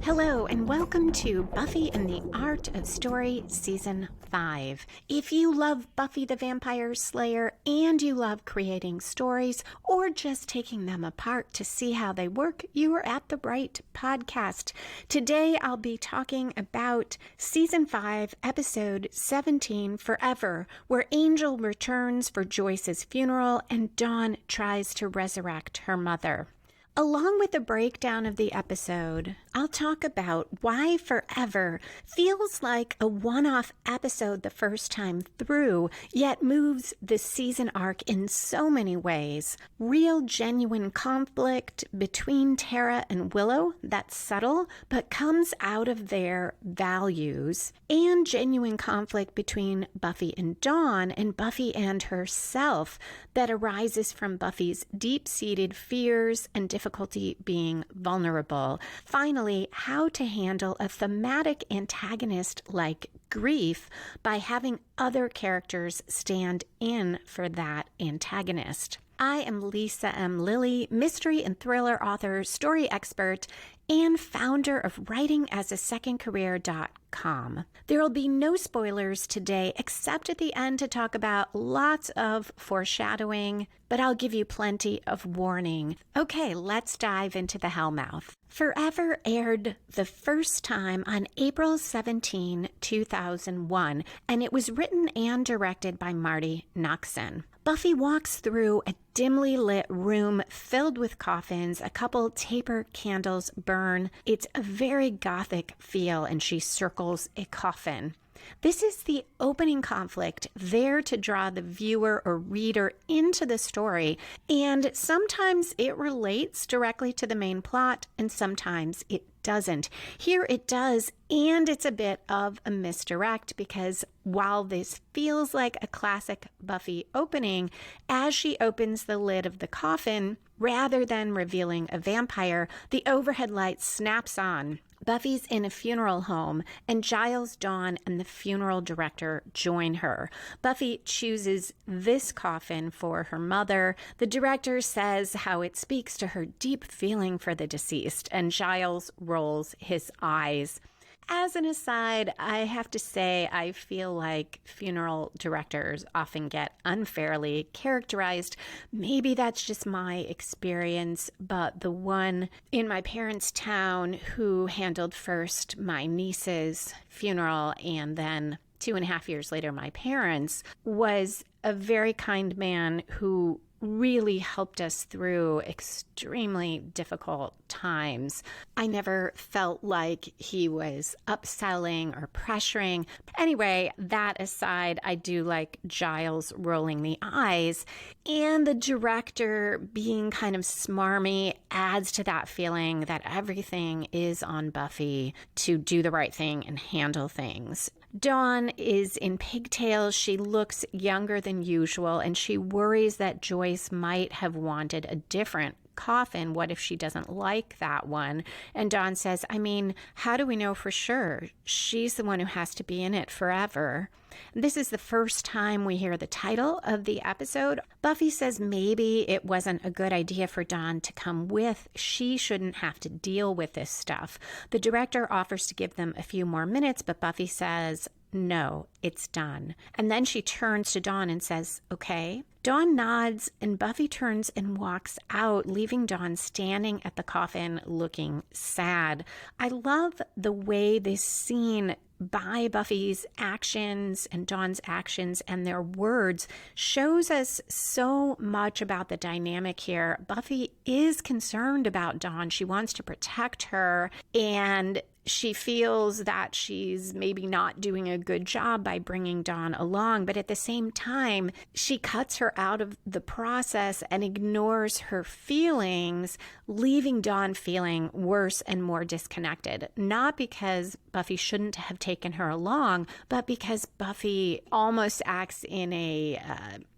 Hello, and welcome to Buffy and the Art of Story Season 5. If you love Buffy the Vampire Slayer and you love creating stories or just taking them apart to see how they work, you are at the right podcast. Today I'll be talking about Season 5, Episode 17, Forever, where Angel returns for Joyce's funeral and Dawn tries to resurrect her mother. Along with the breakdown of the episode, I'll talk about why Forever feels like a one-off episode the first time through, yet moves the season arc in so many ways. Real, genuine conflict between Tara and Willow that's subtle, but comes out of their values. And genuine conflict between Buffy and Dawn, and Buffy and herself, that arises from Buffy's deep-seated fears and difficulty being vulnerable. Finally, how to handle a thematic antagonist like grief by having other characters stand in for that antagonist. I am Lisa M. Lilly, mystery and thriller author, story expert, and founder of writingasasecondcareer.com. There will be no spoilers today except at the end to talk about lots of foreshadowing, but I'll give you plenty of warning. Okay, let's dive into the Hellmouth. Forever aired the first time on April 17, 2001, and it was written and directed by Marty Noxon. Buffy walks through a dimly lit room filled with coffins. A couple taper candles burn. It's a very gothic feel, and she circles a coffin. This is the opening conflict, there to draw the viewer or reader into the story, and sometimes it relates directly to the main plot, and sometimes it doesn't. Here it does, and it's a bit of a misdirect because while this feels like a classic Buffy opening, as she opens the lid of the coffin, rather than revealing a vampire, the overhead light snaps on. Buffy's in a funeral home, and Giles, Dawn, and the funeral director join her. Buffy chooses this coffin for her mother. The director says how it speaks to her deep feeling for the deceased, and Giles rolls his eyes. As an aside, I have to say I feel like funeral directors often get unfairly characterized. Maybe that's just my experience, but the one in my parents' town who handled first my niece's funeral and then 2.5 years later my parents' was a very kind man who really helped us through extremely difficult times. I never felt like he was upselling or pressuring. Anyway, that aside, I do like Giles rolling the eyes, and the director being kind of smarmy adds to that feeling that everything is on Buffy to do the right thing and handle things. Dawn is in pigtails. She looks younger than usual, and she worries that Joyce might have wanted a different coffin. What if she doesn't like that one? And Dawn says, how do we know for sure? She's the one who has to be in it forever. This is the first time we hear the title of the episode. Buffy says maybe it wasn't a good idea for Dawn to come with. She shouldn't have to deal with this stuff. The director offers to give them a few more minutes, but Buffy says, no, it's done. And then she turns to Dawn and says, okay. Dawn nods, and Buffy turns and walks out, leaving Dawn standing at the coffin looking sad. I love the way this scene by Buffy's actions and Dawn's actions and their words shows us so much about the dynamic here. Buffy is concerned about Dawn. She wants to protect her, and she feels that she's maybe not doing a good job by bringing Dawn along, but at the same time, she cuts her out of the process and ignores her feelings, leaving Dawn feeling worse and more disconnected. Not because Buffy shouldn't have taken her along, but because Buffy almost acts in a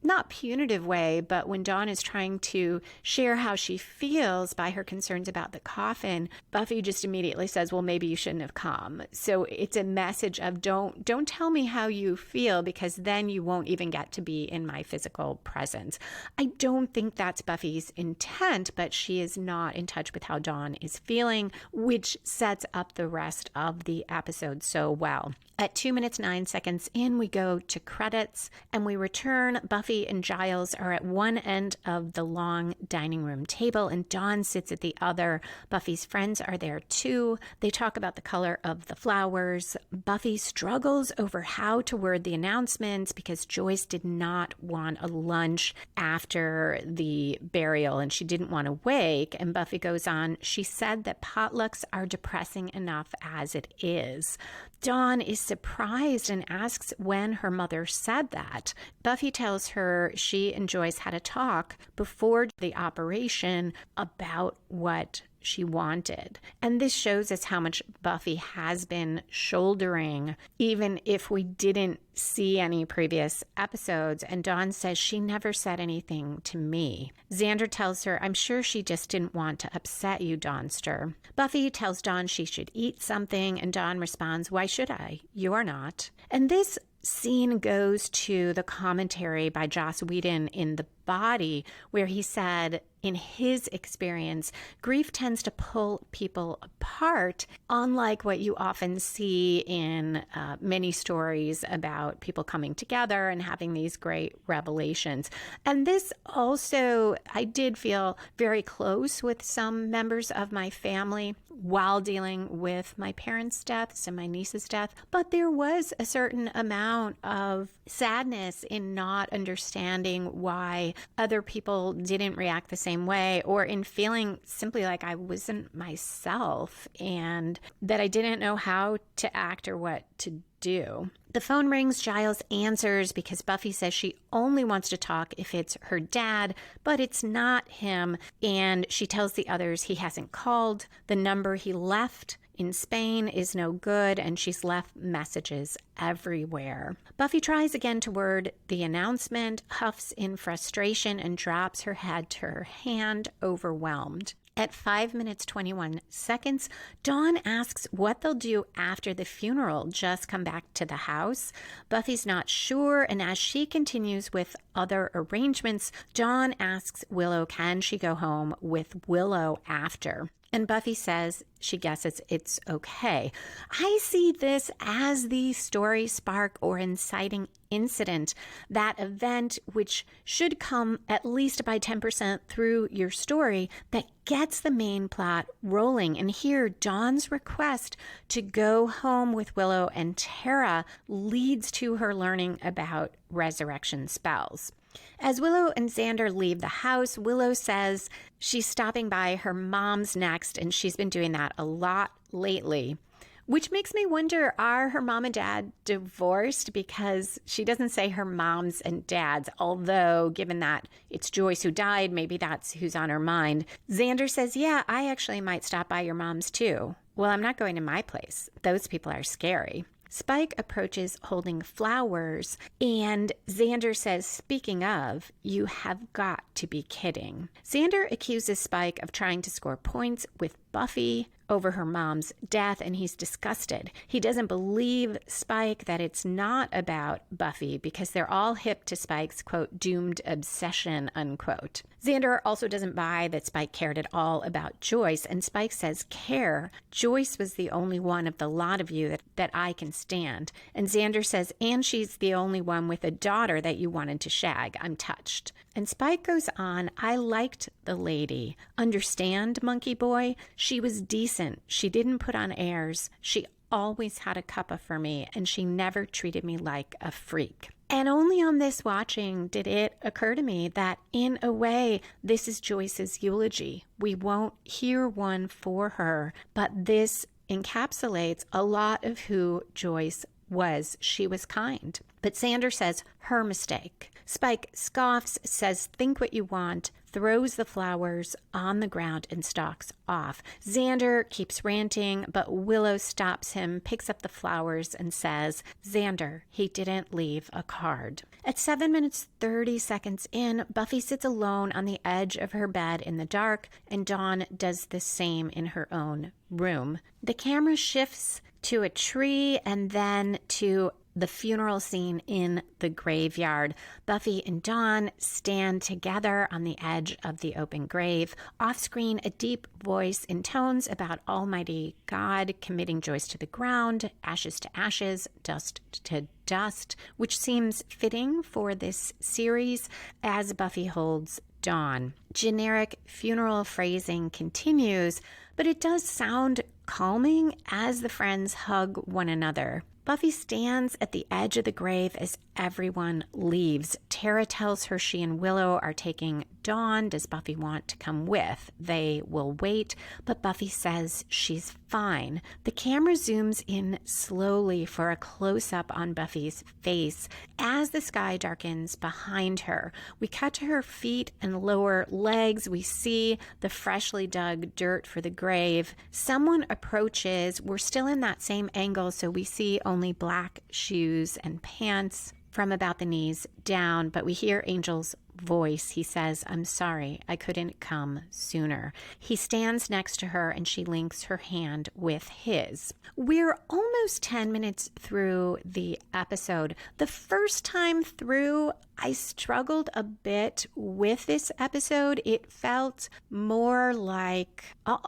not punitive way, but when Dawn is trying to share how she feels by her concerns about the coffin, Buffy just immediately says, well, maybe you shouldn't have come. So it's a message of don't tell me how you feel, because then you won't even get to be in my physical presence. I don't think that's Buffy's intent, but she is not in touch with how Dawn is feeling, which sets up the rest of the episode so well. At 2 minutes 9 seconds in, we go to credits and we return. Buffy and Giles are at one end of the long dining room table and Dawn sits at the other. Buffy's friends are there too. They talk about the color of the flowers. Buffy struggles over how to word the announcements because Joyce did not want a lunch after the burial and she didn't want to wake. And Buffy goes on, she said that potlucks are depressing enough as it is. Dawn is surprised and asks when her mother said that. Buffy tells her she and Joyce had a talk before the operation about what she wanted. And this shows us how much Buffy has been shouldering, even if we didn't see any previous episodes. And Dawn says she never said anything to me. Xander tells her, I'm sure she just didn't want to upset you, Dawnster. Buffy tells Dawn she should eat something, and Dawn responds, why should I? You're not. And this scene goes to the commentary by Joss Whedon in The Body, where he said, in his experience, grief tends to pull people apart, unlike what you often see in many stories about people coming together and having these great revelations. And this also, I did feel very close with some members of my family while dealing with my parents' deaths and my niece's death. But there was a certain amount of sadness in not understanding why other people didn't react the same way, or in feeling simply like I wasn't myself and that I didn't know how to act or what to do. The phone rings. Giles answers because Buffy says she only wants to talk if it's her dad, but it's not him. And she tells the others he hasn't called. The number he left in Spain is no good, and she's left messages everywhere. Buffy tries again to word the announcement, huffs in frustration, and drops her head to her hand, overwhelmed. At 5 minutes 21 seconds, Dawn asks what they'll do after the funeral. Just come back to the house? Buffy's not sure, and as she continues with other arrangements, Dawn asks Willow, can she go home with Willow after? And Buffy says she guesses it's okay. I see this as the story spark or inciting incident, that event which should come at least by 10% through your story that gets the main plot rolling. And here, Dawn's request to go home with Willow and Tara leads to her learning about resurrection spells. As Willow and Xander leave the house, Willow says she's stopping by her mom's next, and she's been doing that a lot lately, which makes me wonder, are her mom and dad divorced? Because she doesn't say her moms and dads, although given that it's Joyce who died, maybe that's who's on her mind. Xander says, yeah, I actually might stop by your mom's too. Well, I'm not going to my place. Those people are scary. Spike approaches holding flowers, and Xander says, speaking of, you have got to be kidding. Xander accuses Spike of trying to score points with Buffy over her mom's death, and he's disgusted. He doesn't believe Spike that it's not about Buffy because they're all hip to Spike's, quote, doomed obsession, unquote. Xander also doesn't buy that Spike cared at all about Joyce, and Spike says, care. Joyce was the only one of the lot of you that I can stand. And Xander says, and she's the only one with a daughter that you wanted to shag. I'm touched. And Spike goes on, I liked the lady. Understand, monkey boy? She was decent. She didn't put on airs. She always had a cuppa for me, and she never treated me like a freak. And only on this watching did it occur to me that, in a way, this is Joyce's eulogy. We won't hear one for her, but this encapsulates a lot of who Joyce was. She was kind. But Xander says, her mistake. Spike scoffs, says, think what you want, throws the flowers on the ground and stalks off. Xander keeps ranting, but Willow stops him, picks up the flowers and says, Xander, he didn't leave a card. At 7 minutes 30 seconds in, Buffy sits alone on the edge of her bed in the dark, and Dawn does the same in her own room. The camera shifts to a tree and then to the funeral scene in the graveyard. Buffy and Dawn stand together on the edge of the open grave. Off screen, a deep voice intones about Almighty God committing Joyce to the ground, ashes to ashes, dust to dust, which seems fitting for this series as Buffy holds Dawn. Generic funeral phrasing continues, but it does sound calming as the friends hug one another. Buffy stands at the edge of the grave as everyone leaves. Tara tells her she and Willow are taking Dawn. Does Buffy want to come with? They will wait, but Buffy says she's fine. The camera zooms in slowly for a close-up on Buffy's face as the sky darkens behind her. We cut to her feet and lower legs. We see the freshly dug dirt for the grave. Someone approaches. We're still in that same angle, so we see only black shoes and pants from about the knees down, but we hear Angel's voice. He says, "I'm sorry, I couldn't come sooner." He stands next to her and she links her hand with his. We're almost 10 minutes through the episode. The first time through, I struggled a bit with this episode. It felt more like,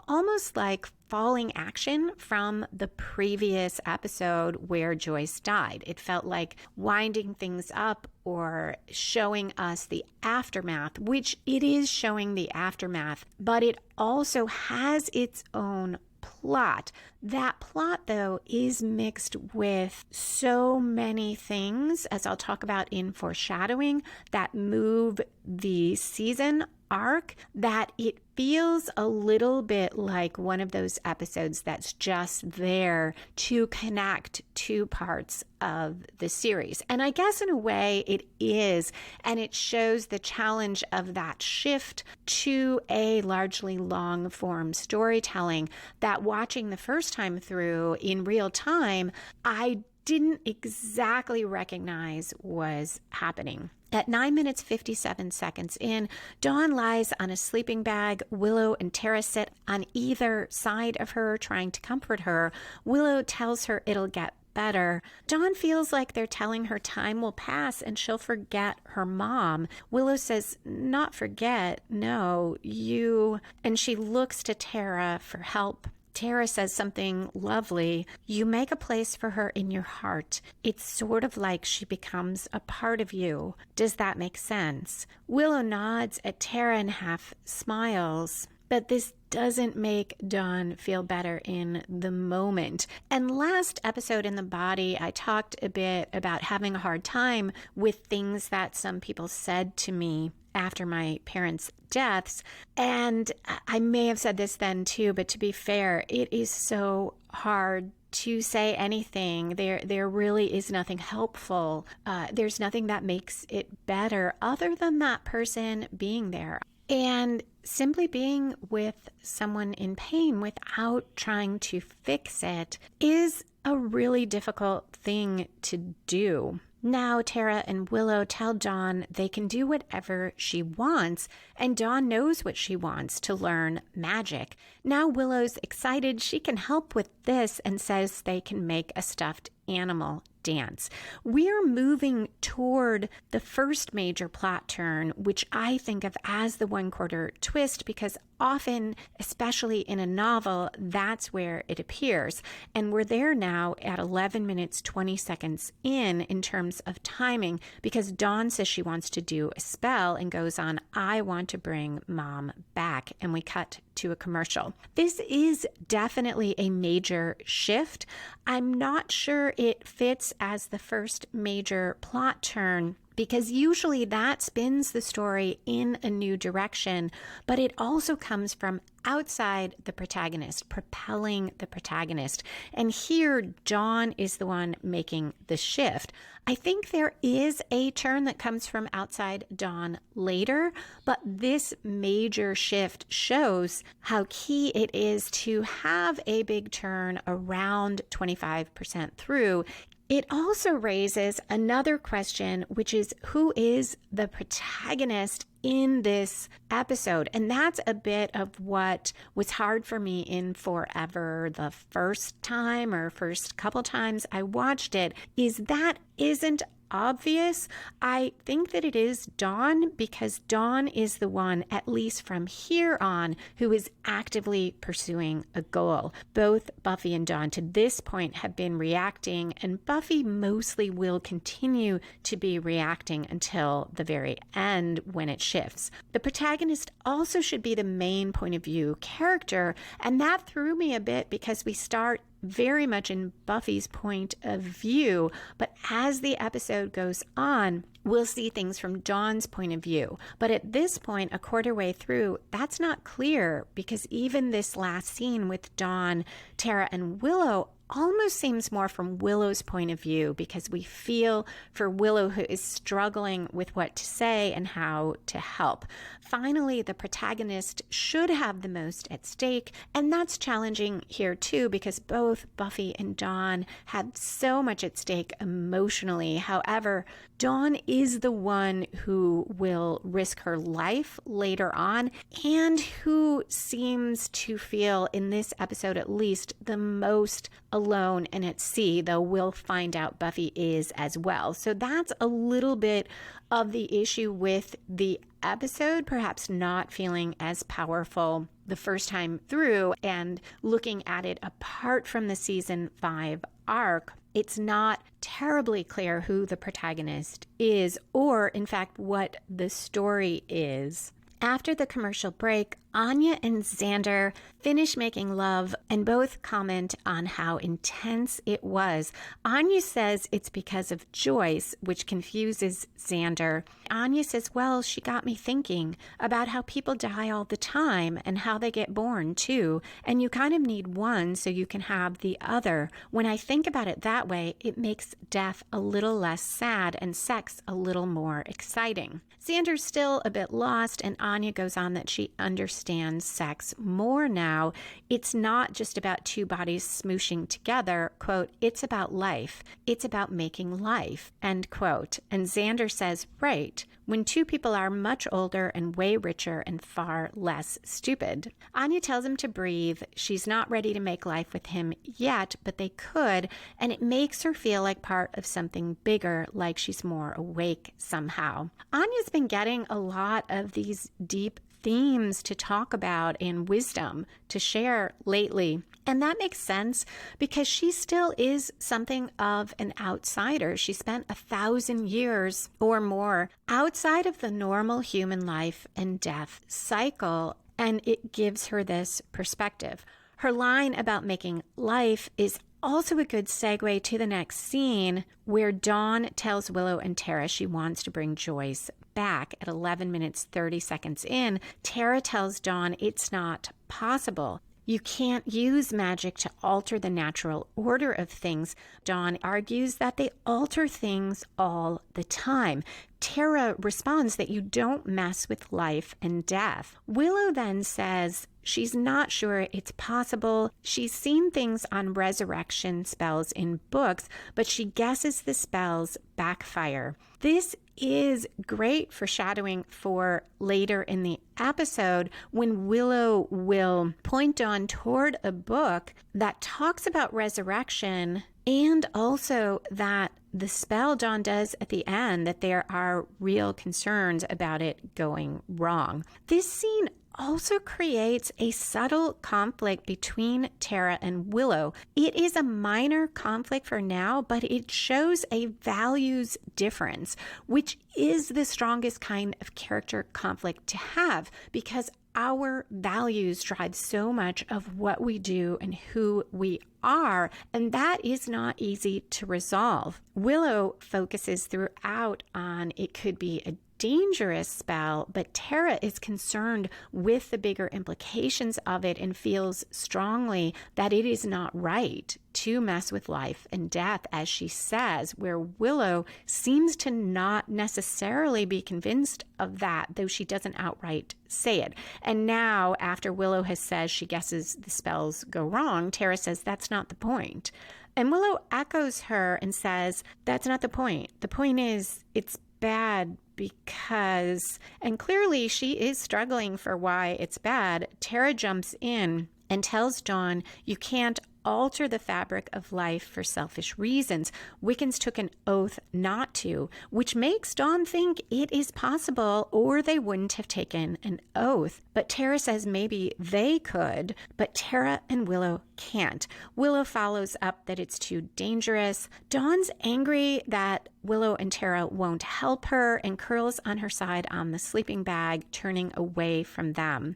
almost like falling action from the previous episode where Joyce died. It felt like winding things up or showing us the aftermath, which it is showing the aftermath, but it also has its own plot. That plot, though, is mixed with so many things, as I'll talk about in foreshadowing, that move the season arc, that it feels a little bit like one of those episodes that's just there to connect two parts of the series. And I guess in a way it is, and it shows the challenge of that shift to a largely long form storytelling that watching the first time through in real time, I didn't exactly recognize was happening. At 9 minutes 57 seconds in, Dawn lies on a sleeping bag. Willow and Tara sit on either side of her, trying to comfort her. Willow tells her it'll get better. Dawn feels like they're telling her time will pass and she'll forget her mom. Willow says, "Not forget, no, you..." And she looks to Tara for help. Tara says something lovely. "You make a place for her in your heart. It's sort of like she becomes a part of you. Does that make sense?" Willow nods at Tara and half smiles. But this doesn't make Dawn feel better in the moment. And last episode in The Body, I talked a bit about having a hard time with things that some people said to me after my parents' deaths. And I may have said this then too, but to be fair, it is so hard to say anything. There really is nothing helpful. There's nothing that makes it better other than that person being there. And simply being with someone in pain without trying to fix it is a really difficult thing to do. Now, Tara and Willow tell Dawn they can do whatever she wants, and Dawn knows what she wants, to learn magic. Now Willow's excited she can help with this and says they can make a stuffed animal dance. We're moving toward the first major plot turn, which I think of as the one-quarter twist, because often, especially in a novel, that's where it appears. And we're there now at 11 minutes 20 seconds in terms of timing, because Dawn says she wants to do a spell and goes on, "I want to bring mom back," and we cut to a commercial. This is definitely a major shift. I'm not sure it fits as the first major plot turn, because usually that spins the story in a new direction, but it also comes from outside the protagonist, propelling the protagonist. And here, Dawn is the one making the shift. I think there is a turn that comes from outside Dawn later, but this major shift shows how key it is to have a big turn around 25% through, It also raises another question, which is who is the protagonist in this episode? And that's a bit of what was hard for me in Forever the first time or first couple times I watched it, is that isn't obvious. I think that it is Dawn, because Dawn is the one, at least from here on, who is actively pursuing a goal. Both Buffy and Dawn to this point have been reacting, and Buffy mostly will continue to be reacting until the very end when it shifts. The protagonist also should be the main point of view character, and that threw me a bit because we start very much in Buffy's point of view, but as the episode goes on, we'll see things from Dawn's point of view. But at this point, a quarter way through, that's not clear, because even this last scene with Dawn, Tara, and Willow almost seems more from Willow's point of view, because we feel for Willow, who is struggling with what to say and how to help. Finally, the protagonist should have the most at stake, and that's challenging here too, because both Buffy and Dawn have so much at stake emotionally. However, Dawn is the one who will risk her life later on, and who seems to feel, in this episode at least, the most alone and at sea, though we'll find out Buffy is as well. So that's a little bit of the issue with the episode, perhaps not feeling as powerful the first time through, and looking at it apart from the season 5 arc, it's not terribly clear who the protagonist is, or in fact what the story is. After the commercial break, Anya and Xander finish making love and both comment on how intense it was. Anya says it's because of Joyce, which confuses Xander. Anya says, well, she got me thinking about how people die all the time and how they get born too, and you kind of need one so you can have the other. When I think about it that way, it makes death a little less sad and sex a little more exciting. Xander's still a bit lost, and Anya goes on that she understands sex more now. It's not just about two bodies smooshing together. Quote, it's about life. It's about making life, end quote. And Xander says, right, when two people are much older and way richer and far less stupid. Anya tells him to breathe. She's not ready to make life with him yet, but they could, and it makes her feel like part of something bigger, like she's more awake somehow. Anya's been getting a lot of these deep themes to talk about and wisdom to share lately. And that makes sense because she still is something of an outsider. She spent 1,000 years or more outside of the normal human life and death cycle, and it gives her this perspective. Her line about making life is also a good segue to the next scene, where Dawn tells Willow and Tara she wants to bring Joyce back. At 11 minutes 30 seconds in, Tara tells Dawn it's not possible. You can't use magic to alter the natural order of things. Dawn argues that they alter things all the time. Tara responds that you don't mess with life and death. Willow then says she's not sure it's possible. She's seen things on resurrection spells in books, but she guesses the spells backfire. This is great foreshadowing for later in the episode, when Willow will point Dawn toward a book that talks about resurrection, and also that the spell Dawn does at the end, that there are real concerns about it going wrong. This scene also creates a subtle conflict between Tara and Willow. It is a minor conflict for now, but it shows a values difference, which is the strongest kind of character conflict to have, because our values drive so much of what we do and who we are, and that is not easy to resolve. Willow focuses throughout on it could be a dangerous spell, but Tara is concerned with the bigger implications of it and feels strongly that it is not right to mess with life and death, as she says, where Willow seems to not necessarily be convinced of that, though she doesn't outright say it. And now, after Willow has said she guesses the spells go wrong, Tara says that's not the point. And Willow echoes her and says, that's not the point. The point is, it's bad because, and clearly she is struggling for why it's bad. Tara jumps in and tells Dawn, you can't alter the fabric of life for selfish reasons. Wiccans took an oath not to, which makes Dawn think it is possible, or they wouldn't have taken an oath. But Tara says maybe they could, but Tara and Willow can't. Willow follows up that it's too dangerous. Dawn's angry that Willow and Tara won't help her and curls on her side on the sleeping bag, turning away from them.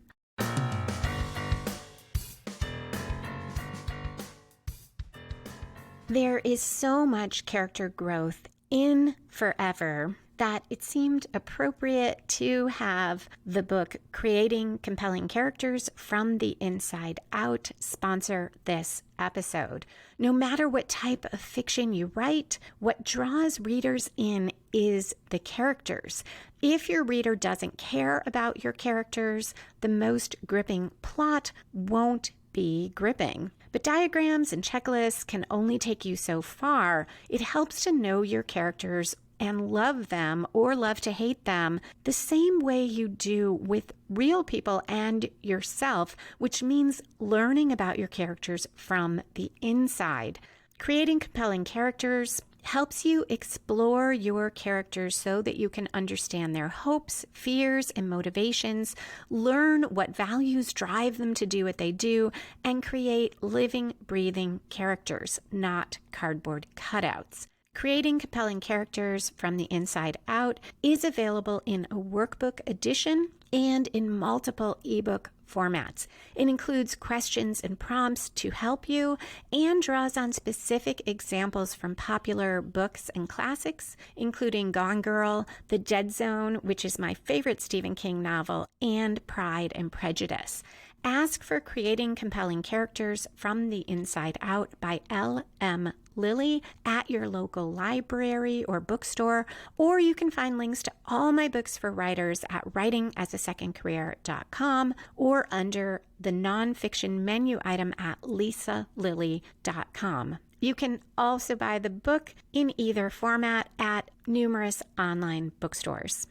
There is so much character growth in Forever that it seemed appropriate to have the book Creating Compelling Characters from the Inside Out sponsor this episode. No matter what type of fiction you write, what draws readers in is the characters. If your reader doesn't care about your characters, the most gripping plot won't be gripping. But diagrams and checklists can only take you so far. It helps to know your characters and love them or love to hate them the same way you do with real people and yourself, which means learning about your characters from the inside. Creating compelling characters helps you explore your characters so that you can understand their hopes, fears, and motivations, learn what values drive them to do what they do, and create living, breathing characters, not cardboard cutouts. Creating Compelling Characters from the Inside Out is available in a workbook edition and in multiple ebook formats. It includes questions and prompts to help you and draws on specific examples from popular books and classics, including Gone Girl, The Dead Zone, which is my favorite Stephen King novel, and Pride and Prejudice. Ask for Creating Compelling Characters from the Inside Out by L.M. Lilly at your local library or bookstore, or you can find links to all my books for writers at writingasasecondcareer.com or under the nonfiction menu item at lisalilly.com. You can also buy the book in either format at numerous online bookstores.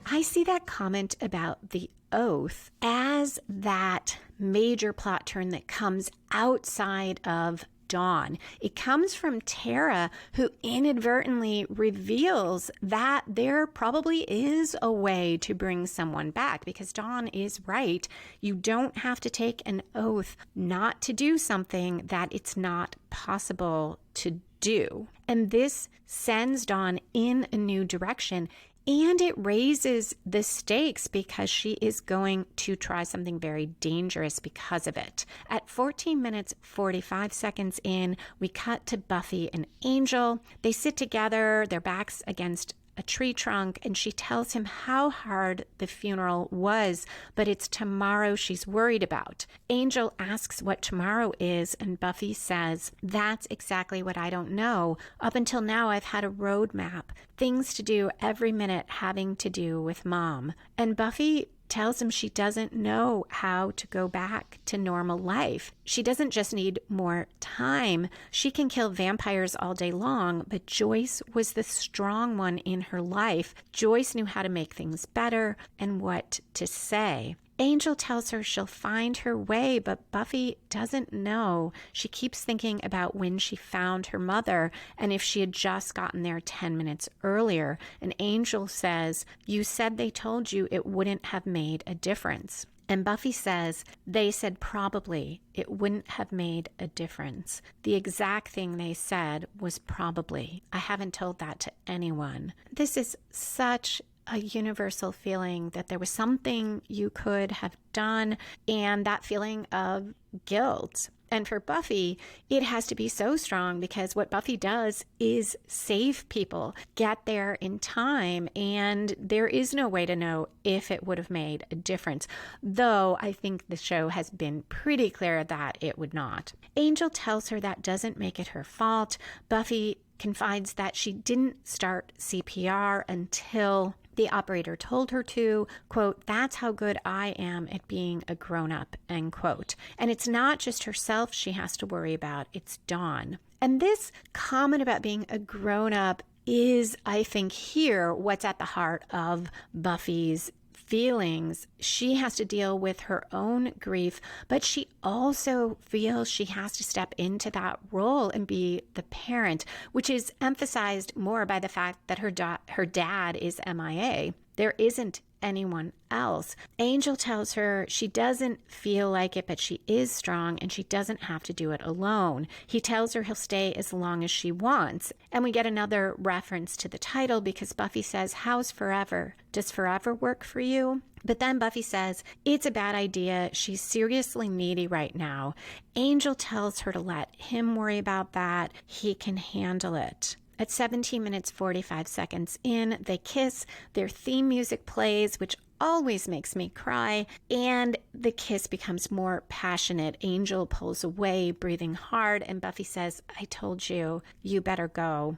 I see that comment about the oath as that major plot turn that comes outside of Dawn. It comes from Tara, who inadvertently reveals that there probably is a way to bring someone back, because Dawn is right. You don't have to take an oath not to do something that it's not possible to do. And this sends Dawn in a new direction. And it raises the stakes because she is going to try something very dangerous because of it. At 14 minutes, 45 seconds in, we cut to Buffy and Angel. They sit together, their backs against a tree trunk, and she tells him how hard the funeral was, but it's tomorrow she's worried about. Angel asks what tomorrow is, and Buffy says, that's exactly what I don't know. Up until now, I've had a roadmap, things to do every minute having to do with Mom. And Buffy tells him she doesn't know how to go back to normal life. She doesn't just need more time. She can kill vampires all day long, but Joyce was the strong one in her life. Joyce knew how to make things better and what to say. Angel tells her she'll find her way, but Buffy doesn't know. She keeps thinking about when she found her mother and if she had just gotten there 10 minutes earlier. And Angel says, you said they told you it wouldn't have made a difference. And Buffy says, they said probably it wouldn't have made a difference. The exact thing they said was probably. I haven't told that to anyone. This is such a universal feeling that there was something you could have done, and that feeling of guilt. And for Buffy, it has to be so strong because what Buffy does is save people, get there in time, and there is no way to know if it would have made a difference, though I think the show has been pretty clear that it would not. Angel tells her that doesn't make it her fault. Buffy confides that she didn't start CPR until The operator told her to, quote, "That's how good I am at being a grown-up," end quote. And it's not just herself she has to worry about, it's Dawn. And this comment about being a grown-up is, I think, here what's at the heart of Buffy's feelings. She has to deal with her own grief, but she also feels she has to step into that role and be the parent, which is emphasized more by the fact that her dad is MIA. There isn't anyone else. Angel tells her she doesn't feel like it, but she is strong and she doesn't have to do it alone. He tells her he'll stay as long as she wants. And we get another reference to the title because Buffy says, "How's forever? Does forever work for you?" But then Buffy says, it's a bad idea. She's seriously needy right now. Angel tells her to let him worry about that. He can handle it. At 17 minutes 45 seconds in, they kiss, their theme music plays, which always makes me cry, and the kiss becomes more passionate. Angel pulls away, breathing hard, and Buffy says, "I told you, you better go."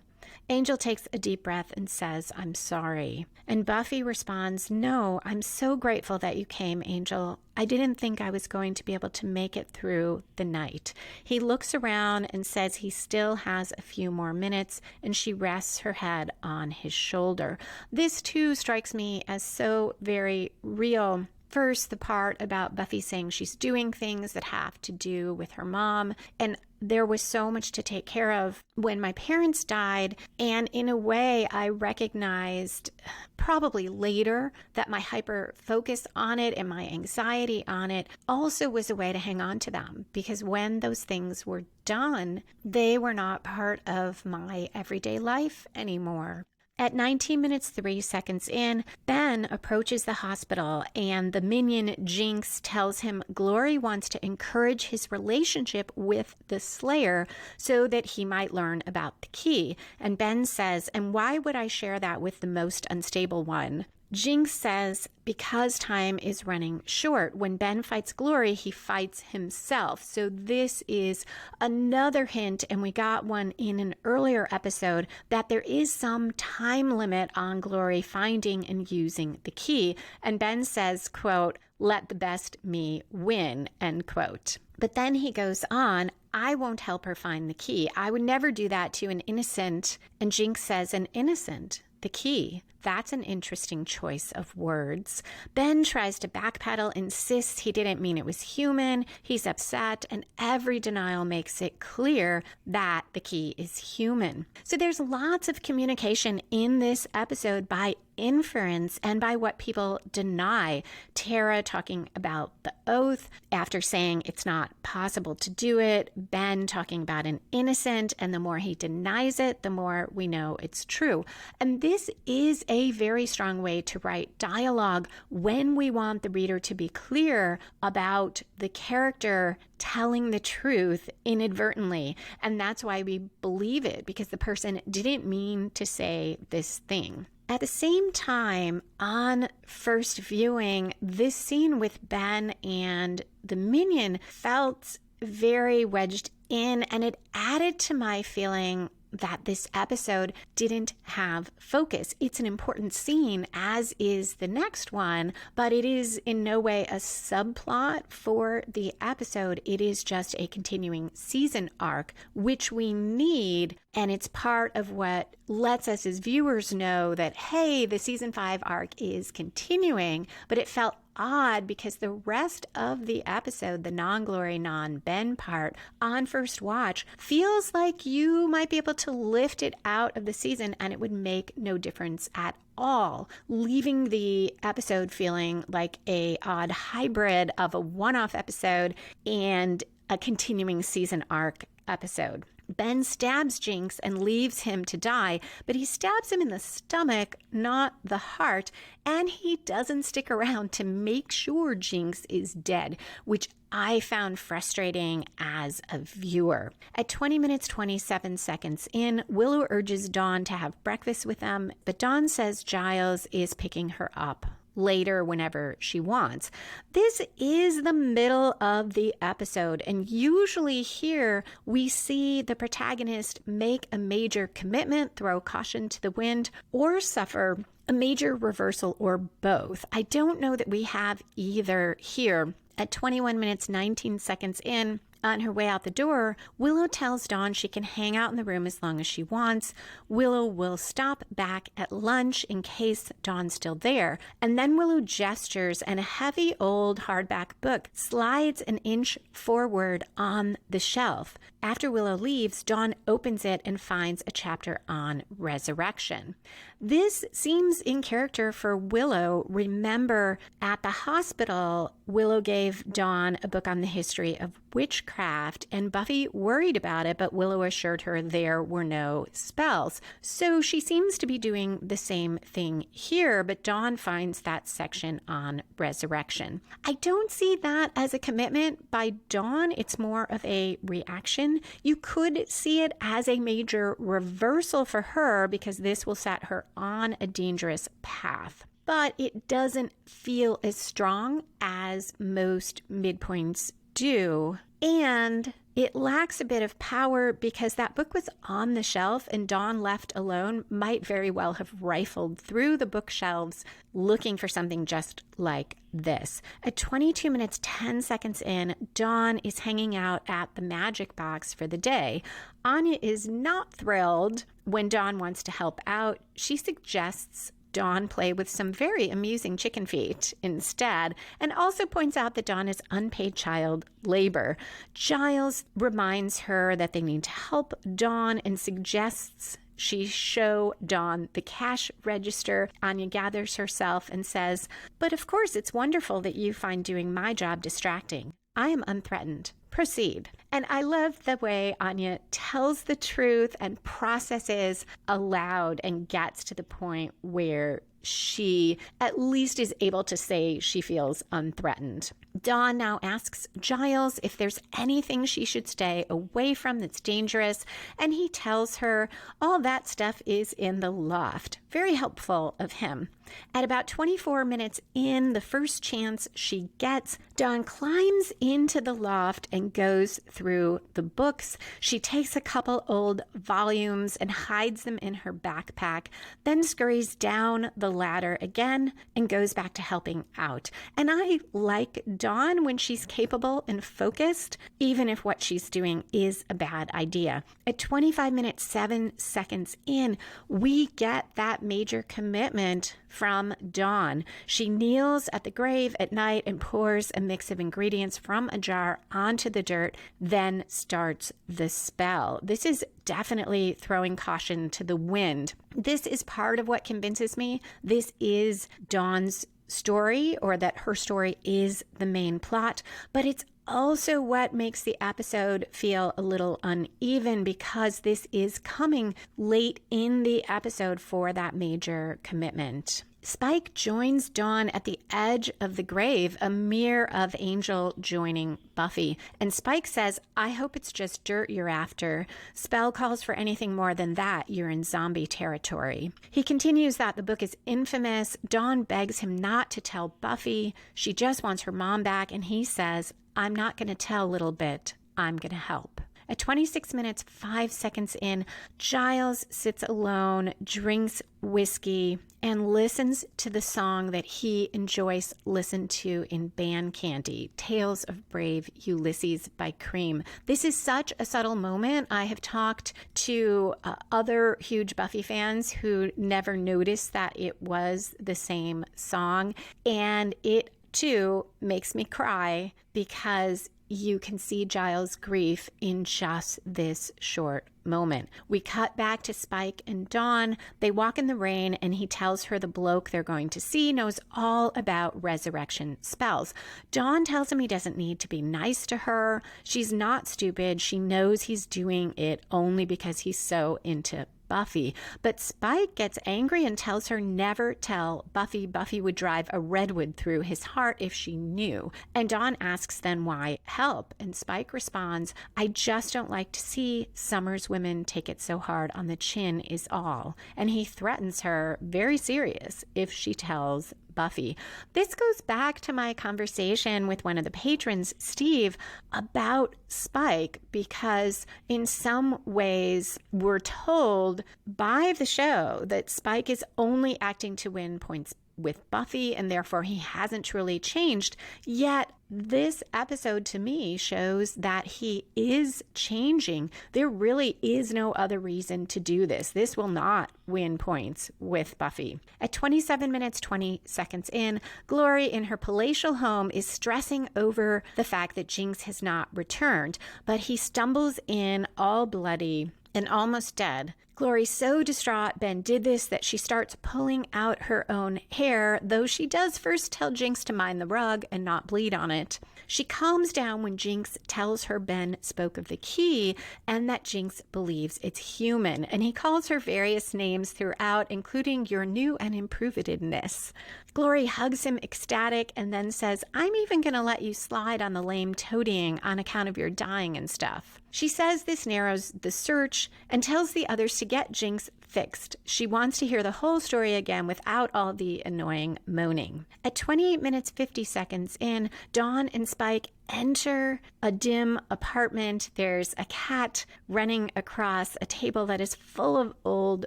Angel takes a deep breath and says, "I'm sorry." And Buffy responds, "No, I'm so grateful that you came, Angel. I didn't think I was going to be able to make it through the night." He looks around and says he still has a few more minutes, and she rests her head on his shoulder. This too strikes me as so very real. First, the part about Buffy saying she's doing things that have to do with her mom. And there was so much to take care of when my parents died. And in a way, I recognized probably later that my hyper focus on it and my anxiety on it also was a way to hang on to them. Because when those things were done, they were not part of my everyday life anymore. At 19 minutes 3 seconds in, Ben approaches the hospital and the minion Jinx tells him Glory wants to encourage his relationship with the Slayer so that he might learn about the key. And Ben says, "And why would I share that with the most unstable one?" Jinx says, because time is running short. When Ben fights Glory, he fights himself. So this is another hint, and we got one in an earlier episode, that there is some time limit on Glory finding and using the key. And Ben says, quote, "Let the best me win," end quote. But then he goes on, "I won't help her find the key. I would never do that to an innocent." And Jinx says, "An innocent? The key?" That's an interesting choice of words. Ben tries to backpedal, insists he didn't mean it was human. He's upset, and every denial makes it clear that the key is human. So there's lots of communication in this episode by inference and by what people deny. Tara talking about the oath after saying it's not possible to do it. Ben talking about an innocent, and the more he denies it, the more we know it's true. And this is a very strong way to write dialogue when we want the reader to be clear about the character telling the truth inadvertently. And that's why we believe it, because the person didn't mean to say this thing. At the same time, on first viewing, this scene with Ben and the minion felt very wedged in, and it added to my feeling that this episode didn't have focus. It's an important scene, as is the next one, but it is in no way a subplot for the episode. It is just a continuing season arc, which we need, and it's part of what lets us as viewers know that, hey, the season 5 arc is continuing, but it felt odd because the rest of the episode, the non-Glory, non-Ben part, on first watch, feels like you might be able to lift it out of the season and it would make no difference at all, leaving the episode feeling like a odd hybrid of a one-off episode and a continuing season arc episode. Ben stabs Jinx and leaves him to die, but he stabs him in the stomach, not the heart, and he doesn't stick around to make sure Jinx is dead, which I found frustrating as a viewer. At 20 minutes 27 seconds in, Willow urges Dawn to have breakfast with them, but Dawn says Giles is picking her up later whenever she wants. This is the middle of the episode, and usually here we see the protagonist make a major commitment, throw caution to the wind, or suffer a major reversal, or both. I don't know that we have either here. At 21 minutes, 19 seconds in, on her way out the door, Willow tells Dawn she can hang out in the room as long as she wants. Willow will stop back at lunch in case Dawn's still there. And then Willow gestures, and a heavy old hardback book slides an inch forward on the shelf. After Willow leaves, Dawn opens it and finds a chapter on resurrection. This seems in character for Willow. Remember, at the hospital, Willow gave Dawn a book on the history of witchcraft, and Buffy worried about it, but Willow assured her there were no spells. So she seems to be doing the same thing here, but Dawn finds that section on resurrection. I don't see that as a commitment by Dawn. It's more of a reaction. You could see it as a major reversal for her because this will set her on a dangerous path. But it doesn't feel as strong as most midpoints do. And it lacks a bit of power because that book was on the shelf, and Dawn, left alone, might very well have rifled through the bookshelves looking for something just like this. At 22 minutes, 10 seconds in, Dawn is hanging out at the magic box for the day. Anya is not thrilled when Dawn wants to help out. She suggests Dawn play with some very amusing chicken feet instead, and also points out that Dawn is unpaid child labor. Giles reminds her that they need to help Dawn and suggests she show Dawn the cash register. Anya gathers herself and says, "But of course it's wonderful that you find doing my job distracting. I am unthreatened. Proceed." And I love the way Anya tells the truth and processes aloud and gets to the point where she at least is able to say she feels unthreatened. Dawn now asks Giles if there's anything she should stay away from that's dangerous, and he tells her all that stuff is in the loft. Very helpful of him. At about 24 minutes in, the first chance she gets, Dawn climbs into the loft and goes through the books. She takes a couple old volumes and hides them in her backpack, then scurries down the ladder again and goes back to helping out. And I like Dawn when she's capable and focused, even if what she's doing is a bad idea. At 25 minutes, 7 seconds in, we get that major commitment from Dawn. She kneels at the grave at night and pours a mix of ingredients from a jar onto the dirt, then starts the spell. This is definitely throwing caution to the wind. This is part of what convinces me this is Dawn's story, or that her story is the main plot, but it's also what makes the episode feel a little uneven because this is coming late in the episode for that major commitment. Spike joins Dawn at the edge of the grave, a mirror of Angel joining Buffy. And Spike says, "I hope it's just dirt you're after. Spell calls for anything more than that. You're in zombie territory." He continues that the book is infamous. Dawn begs him not to tell Buffy. She just wants her mom back. And he says, "I'm not going to tell, little bit. I'm going to help." At 26 minutes, 5 seconds in, Giles sits alone, drinks whiskey, and listens to the song that he and Joyce listened to in Band Candy, Tales of Brave Ulysses by Cream. This is such a subtle moment. I have talked to other huge Buffy fans who never noticed that it was the same song, and it too makes me cry because you can see Giles' grief in just this short moment. We cut back to Spike and Dawn. They walk in the rain, and he tells her the bloke they're going to see knows all about resurrection spells. Dawn tells him he doesn't need to be nice to her. She's not stupid. She knows he's doing it only because he's so into Buffy. But Spike gets angry and tells her never tell Buffy. Buffy would drive a redwood through his heart if she knew. And Dawn asks then why help. And Spike responds, "I just don't like to see Summer's women take it so hard on the chin is all." And he threatens her, very serious, if she tells Buffy. This goes back to my conversation with one of the patrons, Steve, about Spike, because in some ways we're told by the show that Spike is only acting to win points with Buffy, and therefore he hasn't truly changed. Yet this episode to me shows that he is changing. There really is no other reason to do this. This will not win points with Buffy. At 27 minutes, 20 seconds in, Glory in her palatial home is stressing over the fact that Jinx has not returned, but he stumbles in all bloody and almost dead. Glory's so distraught Ben did this that she starts pulling out her own hair, though she does first tell Jinx to mind the rug and not bleed on it. She calms down when Jinx tells her Ben spoke of the key and that Jinx believes it's human, and he calls her various names throughout, including your new and improvedness. Glory hugs him ecstatic and then says, I'm even going to let you slide on the lame toadying on account of your dying and stuff. She says this narrows the search and tells the others to get Jinx fixed. She wants to hear the whole story again without all the annoying moaning. At 28 minutes 50 seconds in, Dawn and Spike enter a dim apartment. There's a cat running across a table that is full of old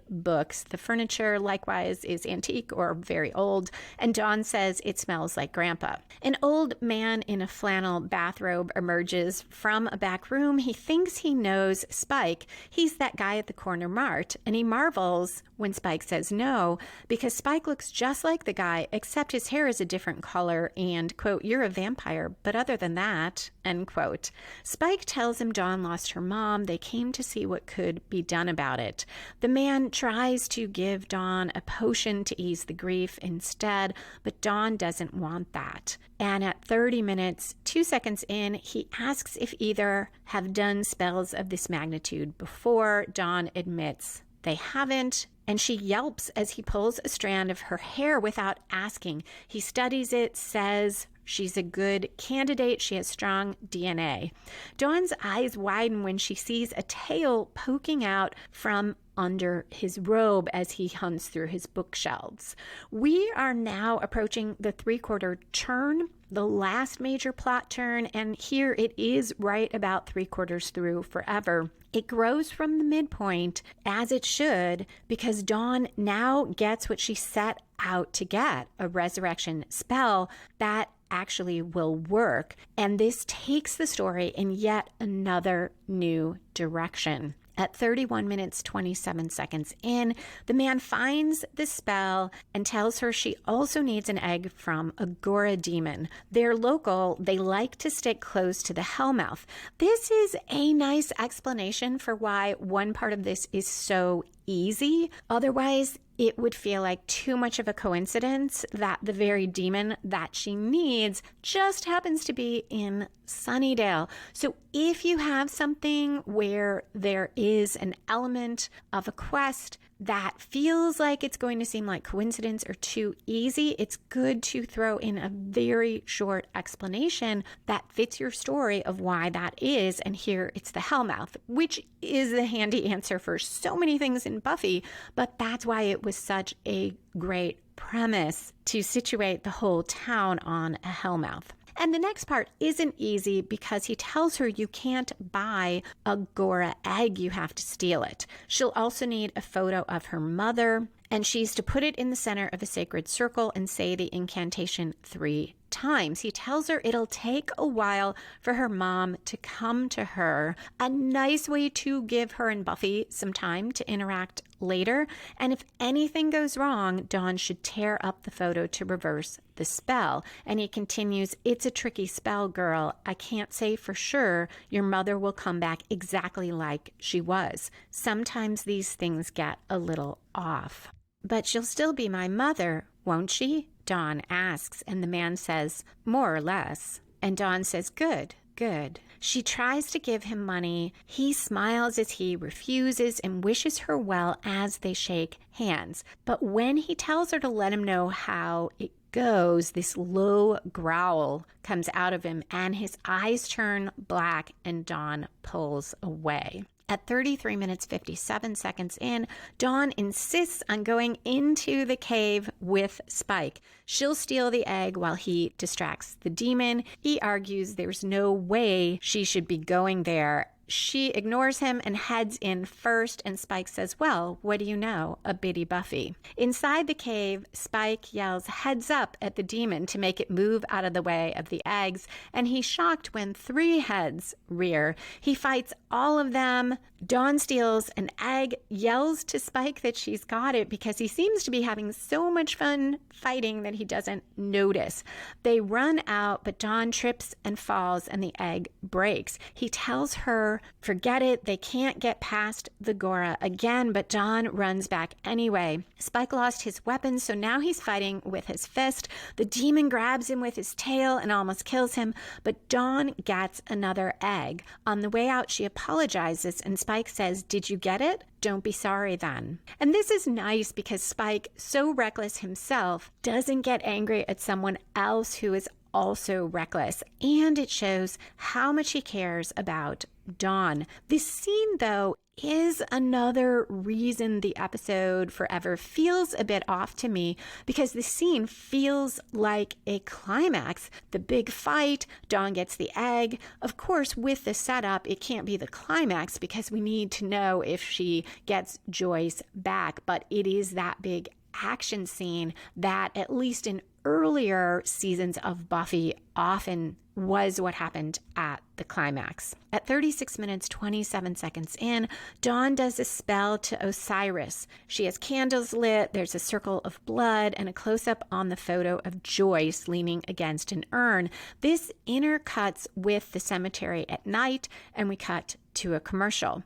books. The furniture, likewise, is antique or very old, and Dawn says it smells like Grandpa. An old man in a flannel bathrobe emerges from a back room. He thinks he knows Spike. He's that guy at the corner mart, and he marvels when Spike says no, because Spike looks just like the guy, except his hair is a different color and, quote, you're a vampire, but other than that, end quote. Spike tells him Dawn lost her mom. They came to see what could be done about it. The man tries to give Dawn a potion to ease the grief instead, but Dawn doesn't want that. And at 30 minutes, 2 seconds in, he asks if either have done spells of this magnitude before. Dawn admits they haven't, and she yelps as he pulls a strand of her hair without asking. He studies it, says she's a good candidate. She has strong DNA. Dawn's eyes widen when she sees a tail poking out from under his robe as he hunts through his bookshelves. We are now approaching the 3/4 turn, the last major plot turn, and here it is right about 3/4 through forever. It grows from the midpoint, as it should, because Dawn now gets what she set out to get, a resurrection spell that actually will work. And this takes the story in yet another new direction. At 31 minutes, 27 seconds in, the man finds the spell and tells her she also needs an egg from a Gora demon. They're local. They like to stick close to the Hellmouth. This is a nice explanation for why one part of this is so easy. Otherwise, it would feel like too much of a coincidence that the very demon that she needs just happens to be in Sunnydale. So if you have something where there is an element of a quest that feels like it's going to seem like coincidence or too easy, it's good to throw in a very short explanation that fits your story of why that is. And here it's the Hellmouth, which is the handy answer for so many things in Buffy, but that's why it was such a great premise to situate the whole town on a Hellmouth. And the next part isn't easy because he tells her you can't buy a Gora egg, you have to steal it. She'll also need a photo of her mother, and she's to put it in the center of a sacred circle and say the incantation 3 times. He tells her it'll take a while for her mom to come to her, a nice way to give her and Buffy some time to interact later. And if anything goes wrong, Dawn should tear up the photo to reverse the spell. And he continues, it's a tricky spell, girl. I can't say for sure your mother will come back exactly like she was. Sometimes these things get a little off. But she'll still be my mother, won't she? Dawn asks, and the man says, more or less. And Dawn says, good, good. She tries to give him money. He smiles as he refuses and wishes her well as they shake hands. But when he tells her to let him know how it goes, this low growl comes out of him and his eyes turn black and Dawn pulls away. At 33 minutes 57 seconds in, Dawn insists on going into the cave with Spike. She'll steal the egg while he distracts the demon. He argues there's no way she should be going there. She ignores him and heads in first, and Spike says, well, what do you know? A bitty Buffy. Inside the cave, Spike yells heads up at the demon to make it move out of the way of the eggs, and he's shocked when 3 heads rear. He fights all of them. Dawn steals an egg, yells to Spike that she's got it because he seems to be having so much fun fighting that he doesn't notice. They run out, but Dawn trips and falls and the egg breaks. He tells her, forget it, they can't get past the Gora again, but Dawn runs back anyway. Spike lost his weapon, so now he's fighting with his fist. The demon grabs him with his tail and almost kills him, but Dawn gets another egg. On the way out, she apologizes, and Spike says, did you get it? Don't be sorry then. And this is nice because Spike, so reckless himself, doesn't get angry at someone else who is also reckless, and it shows how much he cares about Dawn. This scene, though, is another reason the episode forever feels a bit off to me, because the scene feels like a climax. The big fight, Dawn gets the egg. Of course, with the setup, it can't be the climax because we need to know if she gets Joyce back, but it is that big action scene that, at least in earlier seasons of Buffy, often was what happened at the climax. At 36 minutes 27 seconds in, Dawn does a spell to Osiris. She has candles lit, there's a circle of blood, and a close-up on the photo of Joyce leaning against an urn. This intercuts with the cemetery at night, and we cut to a commercial.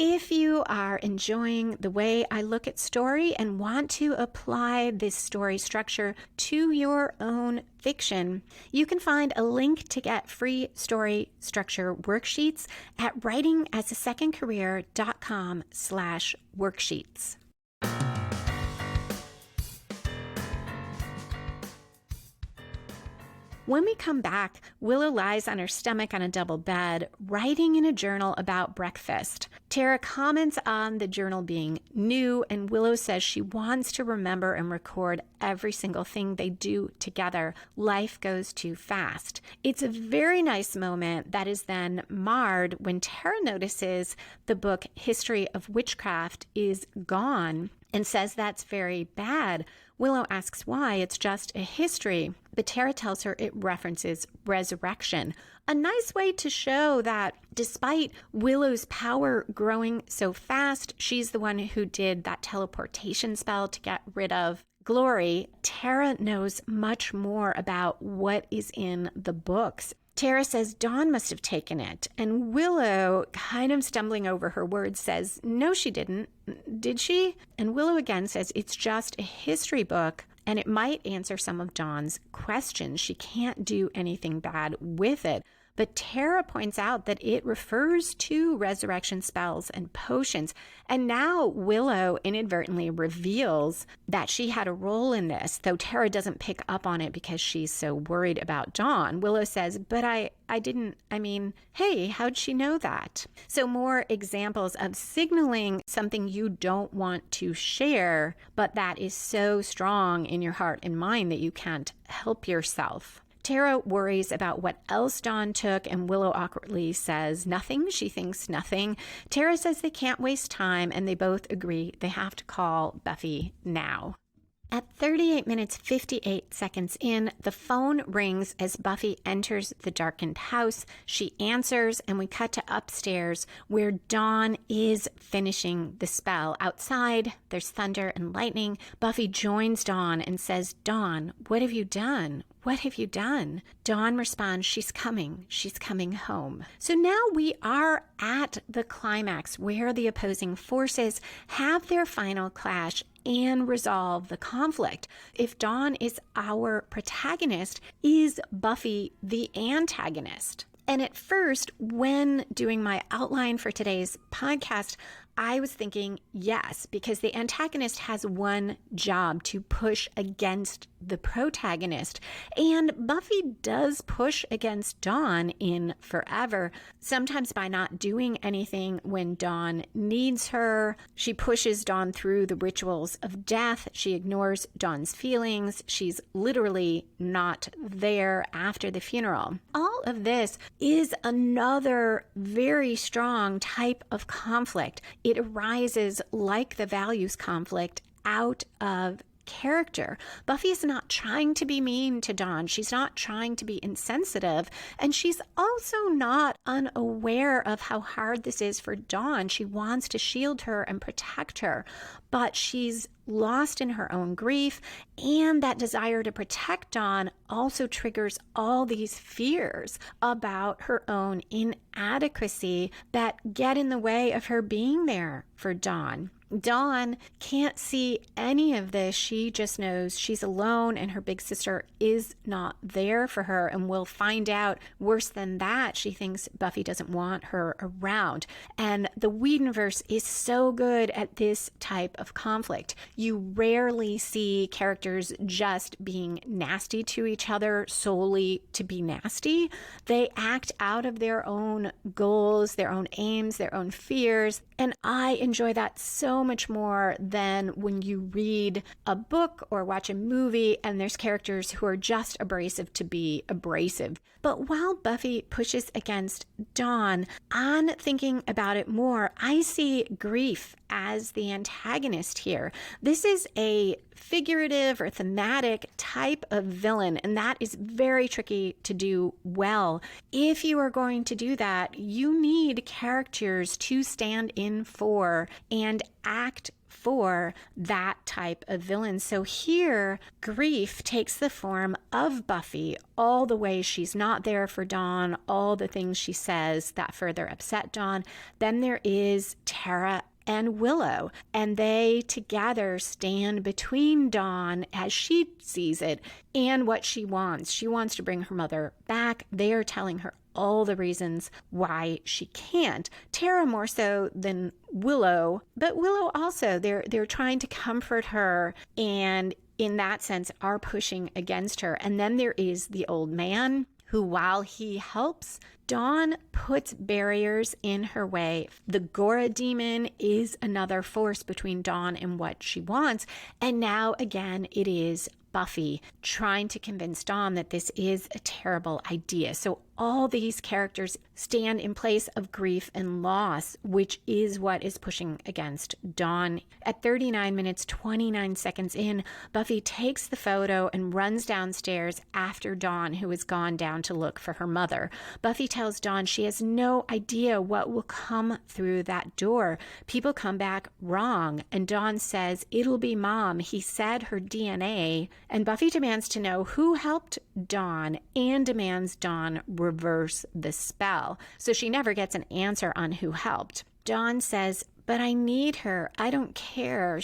If you are enjoying the way I look at story and want to apply this story structure to your own fiction, you can find a link to get free story structure worksheets at writingasasecondcareer.com/worksheets. When we come back, Willow lies on her stomach on a double bed, writing in a journal about breakfast. Tara comments on the journal being new, and Willow says she wants to remember and record every single thing they do together. Life goes too fast. It's a very nice moment that is then marred when Tara notices the book History of Witchcraft is gone and says that's very bad. Willow asks why. It's just a history. But Tara tells her it references resurrection. A nice way to show that despite Willow's power growing so fast, she's the one who did that teleportation spell to get rid of Glory. Tara knows much more about what is in the books. Tara says Dawn must have taken it, and Willow, kind of stumbling over her words, says, no, she didn't. Did she? And Willow again says it's just a history book, and it might answer some of Dawn's questions. She can't do anything bad with it. But Tara points out that it refers to resurrection spells and potions. And now Willow inadvertently reveals that she had a role in this, though Tara doesn't pick up on it because she's so worried about Dawn. Willow says, but I didn't, hey, how'd she know that? So more examples of signaling something you don't want to share, but that is so strong in your heart and mind that you can't help yourself. Tara worries about what else Dawn took, and Willow awkwardly says nothing. She thinks nothing. Tara says they can't waste time, and they both agree they have to call Buffy now. At 38 minutes 58 seconds in, the phone rings as Buffy enters the darkened house. She answers, and we cut to upstairs where Dawn is finishing the spell. Outside, there's thunder and lightning. Buffy joins Dawn and says, Dawn, what have you done? What have you done? Dawn responds, she's coming home. So now we are at the climax where the opposing forces have their final clash and resolve the conflict. If Dawn is our protagonist, is Buffy the antagonist? And at first, when doing my outline for today's podcast, I was thinking yes, because the antagonist has one job, to push against the protagonist. And Buffy does push against Dawn in Forever, sometimes by not doing anything when Dawn needs her. She pushes Dawn through the rituals of death. She ignores Dawn's feelings. She's literally not there after the funeral. All of this is another very strong type of conflict. It arises, like the values conflict, out of character. Buffy is not trying to be mean to Dawn. She's not trying to be insensitive. And she's also not unaware of how hard this is for Dawn. She wants to shield her and protect her, but she's lost in her own grief. And that desire to protect Dawn also triggers all these fears about her own inadequacy that get in the way of her being there for Dawn. Dawn can't see any of this. She just knows she's alone and her big sister is not there for her, and we'll find out, worse than that, she thinks Buffy doesn't want her around. And the Whedonverse is so good at this type of conflict. You rarely see characters just being nasty to each other solely to be nasty. They act out of their own goals, their own aims, their own fears, and I enjoy that so much more than when you read a book or watch a movie and there's characters who are just abrasive to be abrasive. But while Buffy pushes against Dawn, on thinking about it more, I see grief as the antagonist here. This is a figurative or thematic type of villain, and that is very tricky to do well. If you are going to do that, you need characters to stand in for and act for that type of villain. So here, grief takes the form of Buffy, all the ways she's not there for Dawn, all the things she says that further upset Dawn. Then there is Tara and Willow, and they together stand between Dawn, as she sees it, and what she wants. She wants to bring her mother back. They are telling her all the reasons why she can't. Tara more so than Willow, but Willow also, they're trying to comfort her, and in that sense are pushing against her. And then there is the old man, who, while he helps, Dawn puts barriers in her way. The Gora demon is another force between Dawn and what she wants. And now again, it is Buffy trying to convince Dawn that this is a terrible idea. So all these characters stand in place of grief and loss, which is what is pushing against Dawn. At 39 minutes, 29 seconds in, Buffy takes the photo and runs downstairs after Dawn, who has gone down to look for her mother. Buffy tells Dawn she has no idea what will come through that door. People come back wrong. And Dawn says, "It'll be Mom. He said her DNA." And Buffy demands to know who helped Dawn and demands Dawn reverse the spell. So she never gets an answer on who helped. Dawn says, "But I need her. I don't care."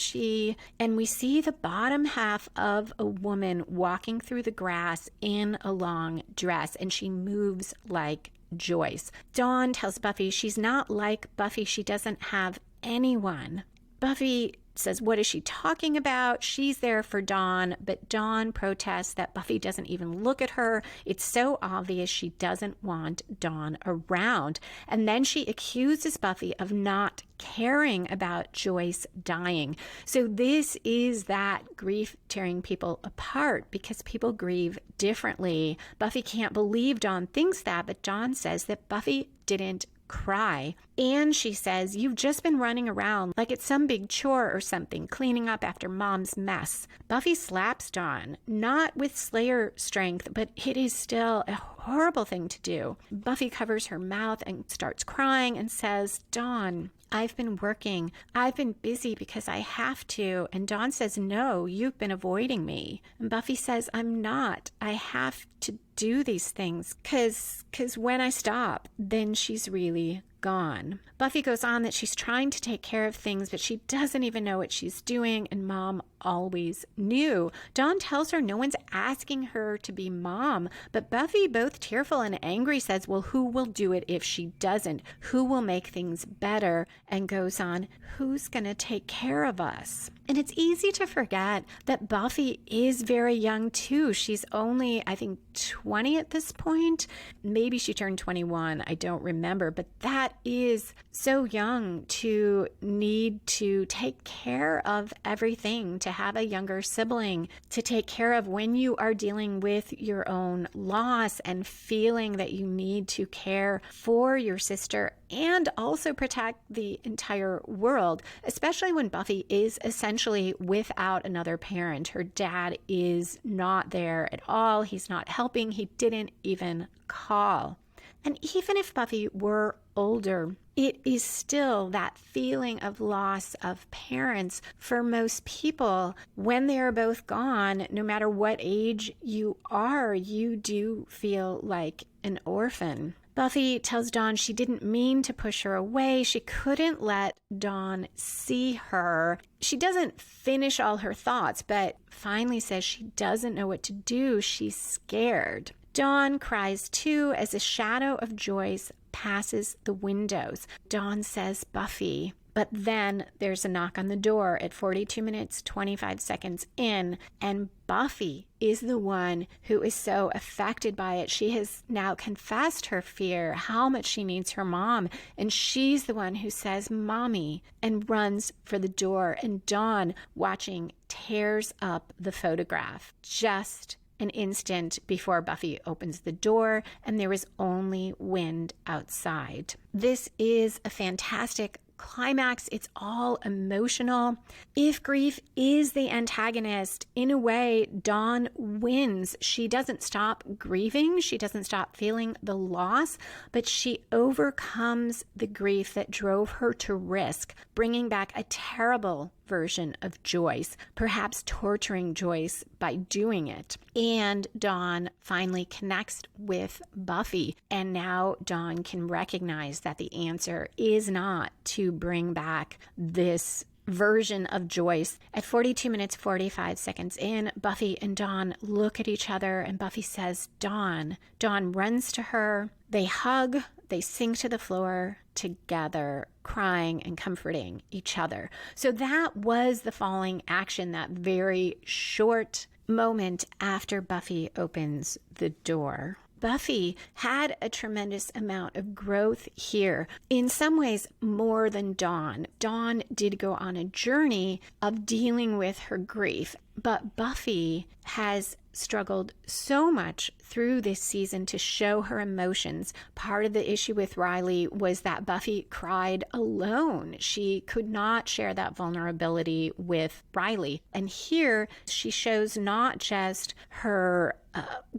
And we see the bottom half of a woman walking through the grass in a long dress, and she moves like Joyce. Dawn tells Buffy she's not like Buffy. She doesn't have anyone. Buffy says, what is she talking about? She's there for Dawn, but Dawn protests that Buffy doesn't even look at her. It's so obvious she doesn't want Dawn around. And then she accuses Buffy of not caring about Joyce dying. So this is that grief tearing people apart because people grieve differently. Buffy can't believe Dawn thinks that, but Dawn says that Buffy didn't cry. And she says, "You've just been running around like it's some big chore or something, cleaning up after Mom's mess." Buffy slaps Dawn, not with Slayer strength, but it is still a horrible thing to do. Buffy covers her mouth and starts crying and says, "Dawn, I've been working. I've been busy because I have to." And Dawn says, "No, you've been avoiding me." And Buffy says, "I'm not. I have to do these things because when I stop, then she's really gone. Buffy goes on that she's trying to take care of things, but she doesn't even know what she's doing, and Mom always knew. Dawn tells her no one's asking her to be Mom, but Buffy, both tearful and angry, says, well, who will do it if she doesn't? Who will make things better? And goes on, who's going to take care of us? And it's easy to forget that Buffy is very young too. She's only, I think, 20 at this point. Maybe she turned 21. I don't remember, but that is so young to need to take care of everything, to have a younger sibling to take care of when you are dealing with your own loss and feeling that you need to care for your sister and also protect the entire world, especially when Buffy is essentially without another parent. Her dad is not there at all. He's not helping. He didn't even call. And even if Buffy were older, it is still that feeling of loss of parents for most people. When they are both gone, no matter what age you are, you do feel like an orphan. Buffy tells Dawn she didn't mean to push her away. She couldn't let Dawn see her. She doesn't finish all her thoughts, but finally says she doesn't know what to do. She's scared. Dawn cries too as a shadow of Joyce passes the windows. Dawn says, Buffy. But then there's a knock on the door at 42 minutes, 25 seconds in, and Buffy is the one who is so affected by it. She has now confessed her fear, how much she needs her mom, and she's the one who says, Mommy, and runs for the door. And Dawn, watching, tears up the photograph just an instant before Buffy opens the door, and there is only wind outside. This is a fantastic climax. It's all emotional. If grief is the antagonist, in a way, Dawn wins. She doesn't stop grieving. She doesn't stop feeling the loss, but she overcomes the grief that drove her to risk bringing back a terrible version of Joyce, perhaps torturing Joyce by doing it. And Dawn finally connects with Buffy, and now Dawn can recognize that the answer is not to bring back this version of Joyce. At 42 minutes, 45 seconds in, Buffy and Dawn look at each other, and Buffy says, Dawn. Dawn runs to her. They hug. They sink to the floor together, crying and comforting each other. So that was the falling action, that very short moment after Buffy opens the door. Buffy had a tremendous amount of growth here, in some ways more than Dawn. Dawn did go on a journey of dealing with her grief, but Buffy has struggled so much through this season to show her emotions. Part of the issue with Riley was that Buffy cried alone. She could not share that vulnerability with Riley. And here she shows not just her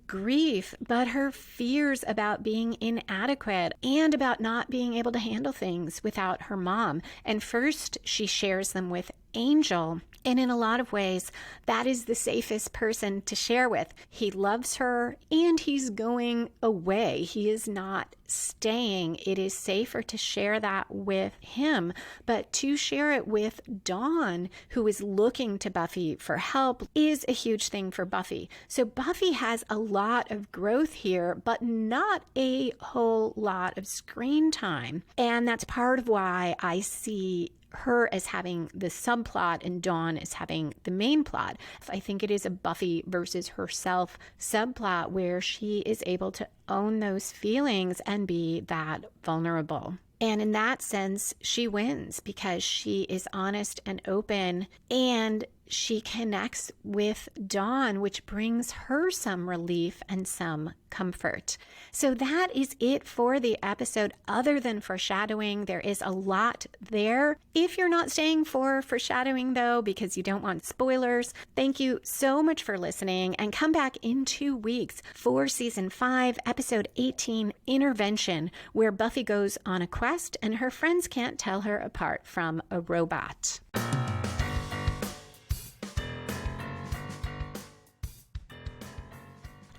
grief, but her fears about being inadequate and about not being able to handle things without her mom. And first, she shares them with Angel. And in a lot of ways, that is the safest person to share with. He loves her and he's going away. He is not staying. It is safer to share that with him. But to share it with Dawn, who is looking to Buffy for help, is a huge thing for Buffy. So Buffy has a lot of growth here, but not a whole lot of screen time. And that's part of why I see her as having the subplot and Dawn as having the main plot. I think it is a Buffy versus herself subplot where she is able to own those feelings and be that vulnerable. And in that sense, she wins because she is honest and open, and she connects with Dawn, which brings her some relief and some comfort. So that is it for the episode. Other than foreshadowing, there is a lot there. If you're not staying for foreshadowing, though, because you don't want spoilers, thank you so much for listening, and come back in 2 weeks for Season 5, Episode 18, Intervention, where Buffy goes on a quest and her friends can't tell her apart from a robot.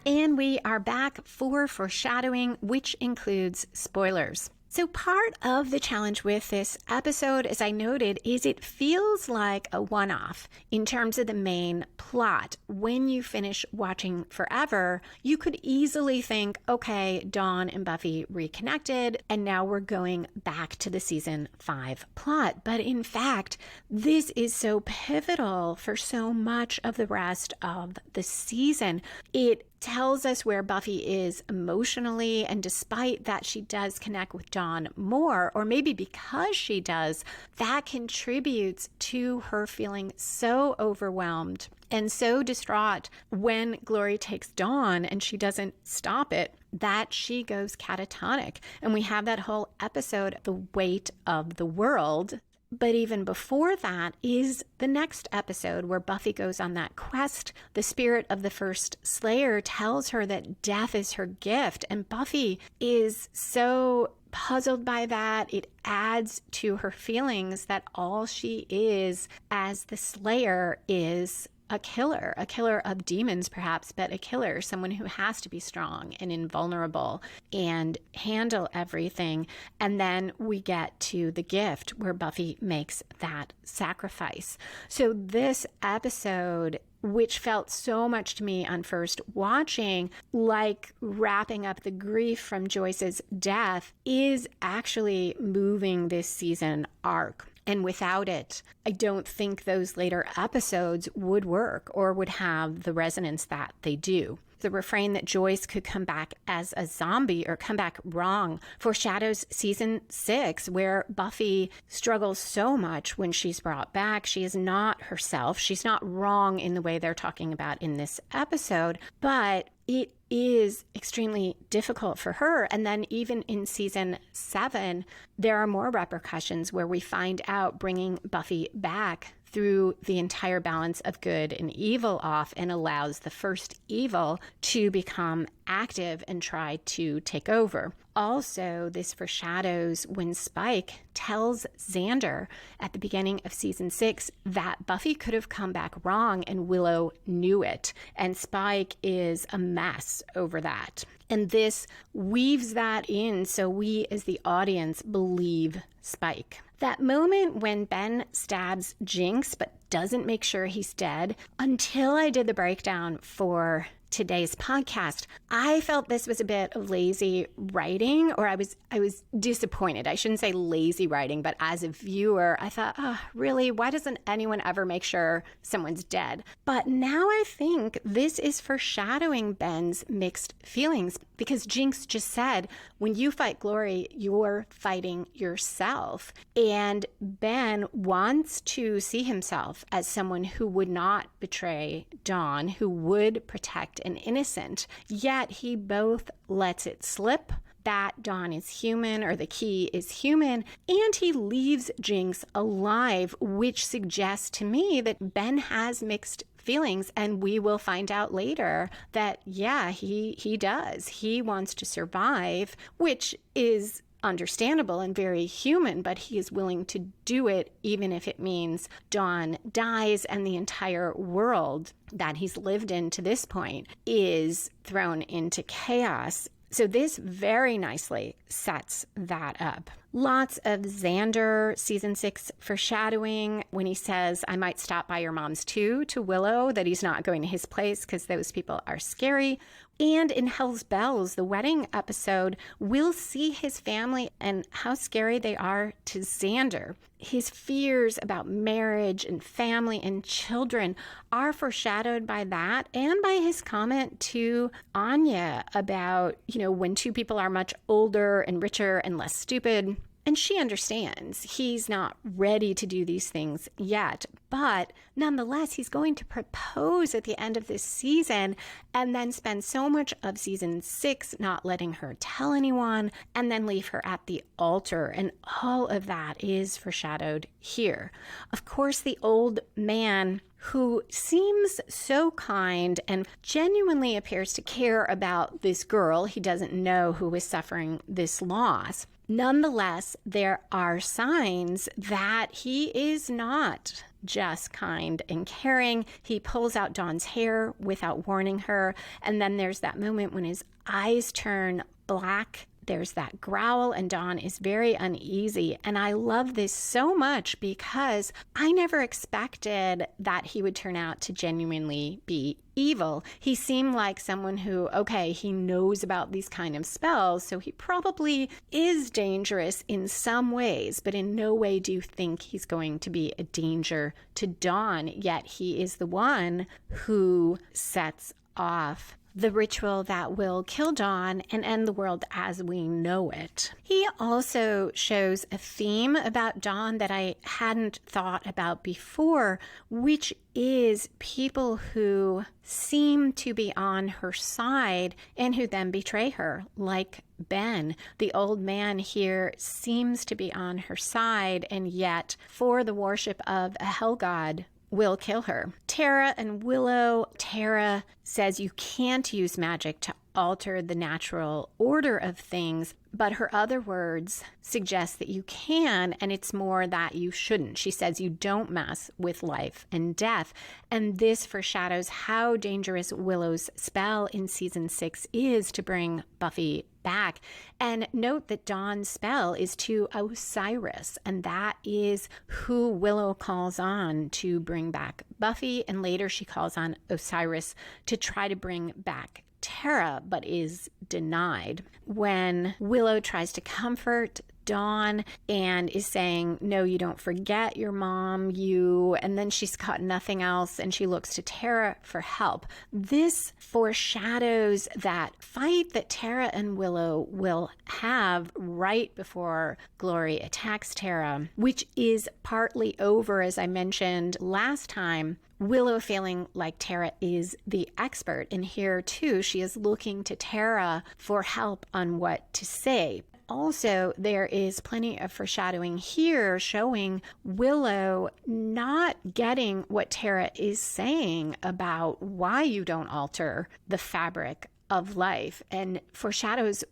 And we are back for foreshadowing, which includes spoilers. So part of the challenge with this episode, as I noted, is it feels like a one-off in terms of the main plot. When you finish watching Forever, you could easily think, okay, Dawn and Buffy reconnected, and now we're going back to the season 5 plot. But in fact, this is so pivotal for so much of the rest of the season. It tells us where Buffy is emotionally, and despite that she does connect with Dawn more, or maybe because she does, that contributes to her feeling so overwhelmed and so distraught when Glory takes Dawn and she doesn't stop it, that she goes catatonic. And we have that whole episode, The Weight of the World. But even before that is the next episode where Buffy goes on that quest. The spirit of the first Slayer tells her that death is her gift, and Buffy is so puzzled by that. It adds to her feelings that all she is as the Slayer is a killer of demons perhaps, but a killer, someone who has to be strong and invulnerable and handle everything. And then we get to the gift where Buffy makes that sacrifice. So this episode, which felt so much to me on first watching, like wrapping up the grief from Joyce's death, is actually moving this season arc. And without it, I don't think those later episodes would work or would have the resonance that they do. The refrain that Joyce could come back as a zombie or come back wrong foreshadows season 6, where Buffy struggles so much when she's brought back. She is not herself. She's not wrong in the way they're talking about in this episode, but it is extremely difficult for her. And then even in season 7, there are more repercussions where we find out bringing Buffy back through the entire balance of good and evil off and allows the first evil to become active and try to take over. Also, this foreshadows when Spike tells Xander at the beginning of season 6 that Buffy could have come back wrong and Willow knew it. And Spike is a mess over that. And this weaves that in so we as the audience believe Spike. That moment when Ben stabs Jinx but doesn't make sure he's dead, until I did the breakdown for today's podcast, I felt this was a bit of lazy writing, or I was disappointed. I shouldn't say lazy writing, but as a viewer, I thought, oh, really? Why doesn't anyone ever make sure someone's dead? But now I think this is foreshadowing Ben's mixed feelings, because Jinx just said, when you fight Glory, you're fighting yourself. And Ben wants to see himself as someone who would not betray Dawn, who would protect an innocent, yet he both lets it slip that Dawn is human, or the key is human, and he leaves Jinx alive, which suggests to me that Ben has mixed feelings, and we will find out later that, yeah, he does. He wants to survive, which is understandable and very human, but he is willing to do it even if it means Dawn dies and the entire world that he's lived in to this point is thrown into chaos. So this very nicely sets that up. Lots of Xander season 6 foreshadowing when he says, I might stop by your mom's too, to Willow, that he's not going to his place because those people are scary. And in Hell's Bells, the wedding episode, we'll see his family and how scary they are to Xander. His fears about marriage and family and children are foreshadowed by that, and by his comment to Anya about, when two people are much older and richer and less stupid. And she understands he's not ready to do these things yet, but nonetheless, he's going to propose at the end of this season and then spend so much of season 6 not letting her tell anyone and then leave her at the altar. And all of that is foreshadowed here. Of course, the old man who seems so kind and genuinely appears to care about this girl he doesn't know who is suffering this loss. Nonetheless, there are signs that he is not just kind and caring. He pulls out Dawn's hair without warning her. And then there's that moment when his eyes turn black. There's that growl, and Dawn is very uneasy. And I love this so much because I never expected that he would turn out to genuinely be evil. He seemed like someone who, okay, he knows about these kind of spells, so he probably is dangerous in some ways, but in no way do you think he's going to be a danger to Dawn, yet he is the one who sets off the ritual that will kill Dawn and end the world as we know it. He also shows a theme about Dawn that I hadn't thought about before, which is people who seem to be on her side and who then betray her, like Ben. The old man here seems to be on her side, and yet for the worship of a hell god, will kill her. Tara and Willow. Tara says you can't use magic to alter the natural order of things, but her other words suggest that you can, and it's more that you shouldn't. She says you don't mess with life and death, and this foreshadows how dangerous Willow's spell in season 6 is to bring Buffy back. And note that Dawn's spell is to Osiris, and that is who Willow calls on to bring back Buffy, and later she calls on Osiris to try to bring back Tara, but is denied. When Willow tries to comfort Dawn and is saying, no, you don't forget your mom, and then she's got nothing else, and she looks to Tara for help. This foreshadows that fight that Tara and Willow will have right before Glory attacks Tara, which is partly over, as I mentioned last time. Willow feeling like Tara is the expert, and here too she is looking to Tara for help on what to say. Also, there is plenty of foreshadowing here showing Willow not getting what Tara is saying about why you don't alter the fabric of life, and foreshadows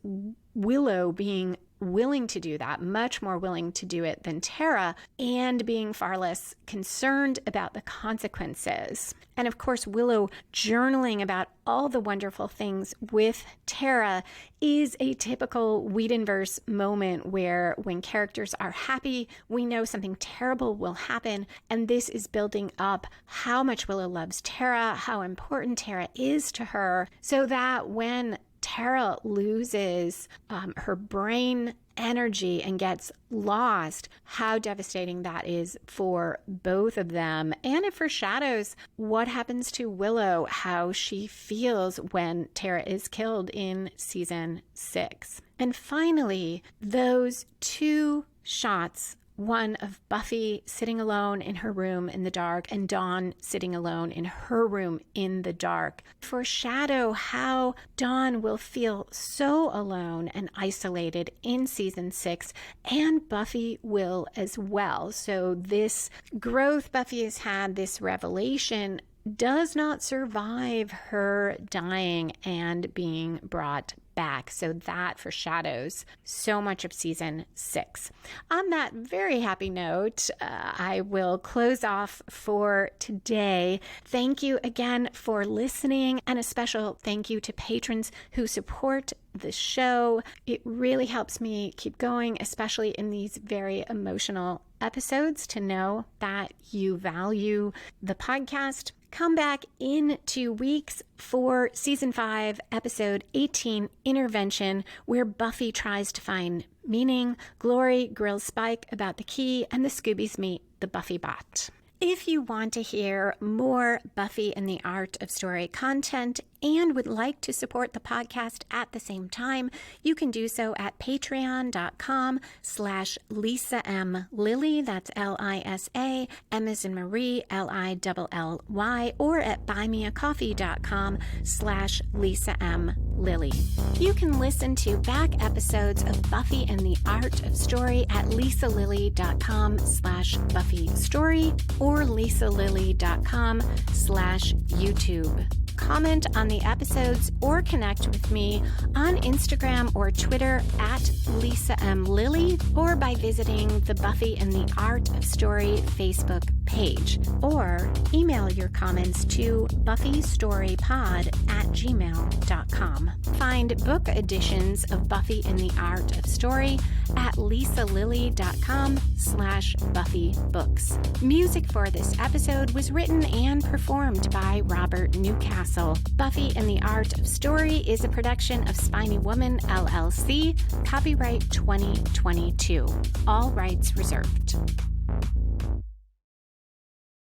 Willow being willing to do that, much more willing to do it than Tara, and being far less concerned about the consequences. And of course, Willow journaling about all the wonderful things with Tara is a typical Whedonverse moment where when characters are happy, we know something terrible will happen, and this is building up how much Willow loves Tara, how important Tara is to her, so that when Tara loses her brain energy and gets lost, how devastating that is for both of them. And it foreshadows what happens to Willow, how she feels when Tara is killed in season 6. And finally, those two shots, one of Buffy sitting alone in her room in the dark and Dawn sitting alone in her room in the dark, foreshadow how Dawn will feel so alone and isolated in season 6, and Buffy will as well. So this growth Buffy has had, this revelation, does not survive her dying and being brought back. So that foreshadows so much of season 6. On that very happy note, I will close off for today. Thank you again for listening, and a special thank you to patrons who support the show. It really helps me keep going, especially in these very emotional episodes, to know that you value the podcast. Come back in 2 weeks for season 5, episode 18, Intervention, where Buffy tries to find meaning, Glory grills Spike about the key, and the Scoobies meet the Buffy bot. If you want to hear more Buffy and the Art of Story content and would like to support the podcast at the same time, you can do so at patreon.com/Lisa M. Lilly, that's Lisa, M as in Marie, Lilly, or at buymeacoffee.com/Lisa M. Lilly. You can listen to back episodes of Buffy and the Art of Story at lisalilly.com/Buffy Story or lisalilly.com/YouTube. comment on the episodes, or connect with me on Instagram or Twitter at Lisa M. Lilly, or by visiting the Buffy and the Art of Story Facebook page, or email your comments to buffystorypod@gmail.com. Find book editions of Buffy and the Art of Story at lisalilly.com/buffybooks. Music for this episode was written and performed by Robert Newcastle. Buffy and the Art of Story is a production of Spiny Woman, LLC, copyright 2022. All rights reserved.